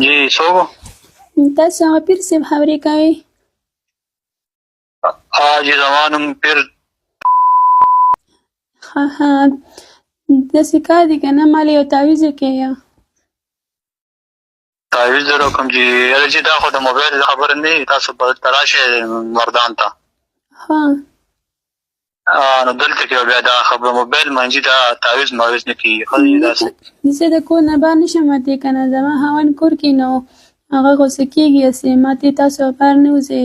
جی څوک؟ تاسو هغه پیر صاحب خبرې کوئ؟ حاجي زما نوم پیر. ها داسې کار دی که نه ما له یو تعویض وکړئ. تعویض در وکړم چې یاره چې دا خو د موبایل خبره نه وي، تاسو به دلته راشئ مردان ته. ها نو دلته کې بیا دا خبره موبایل منځي دا تعویض معویض نه کېږي. ښه داسې زه د کور نه بهر نشم وتی که نه، زما خاوند کور کې نو هغه غوسه کېږي هسې ما ته تاسو بهر نه وځئ.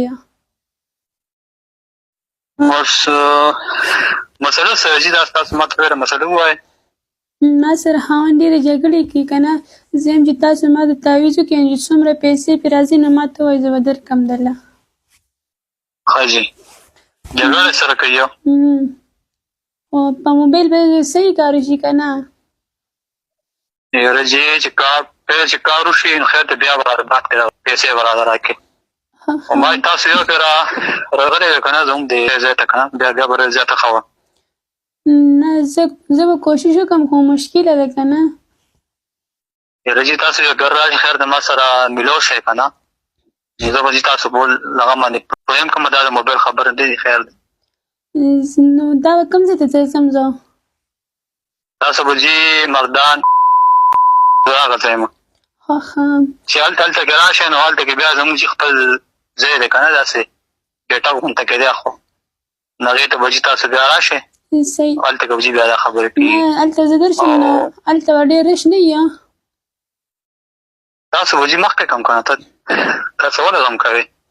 اوس مسله څه چې دا ستاسو ما ته ډېره مسله ووایئ. ما سره خاوند ډېرې جګړې کوي که نه، زه یم چې تاسو ما ته تعویض وکړئ چې څومره پیسې پرې راځي نو ما ته ووایئ زه به درکړم درله. ښه جي جګړه سره کوي او په موبایل به صحیح کار وشي که نه. یاره جي چې کار وشي نو خیر ته بیا به راته بات کړه پیسې به راته راکړې. خو ما تاسو یو پرې راغلی وې که نه زه هم دې ځای ته که نه بیا به زیاته ښه وه. نه زه به کوشش وکړم خو مشکله ده که نه. یاره جي تاسو یو ګر راشئ خیر د ما سره میلاو شئ که نه، زه به جي تاسو بول هغه باندې پوهېم کومه دا د موبایل خبره نه دي. خیر دی نو دا به کوم ځای ته ځم زه؟ تاسو به جي مردان زه هغه ځای یم چې هلته کې راشئ نو هلته کې بیا زموږ چې خپل ځای دی که نه داسې ګېټه غونته کې دی خو نو هغې ته به جي تاسو بیا راشئ هلته کې به جي بیا دا خبرې کېږي. هلته زه درشم نو هلته به ډېر رش نه وي. تاسو به جي مخکې کم که نه تاسو ولې غم کوئ؟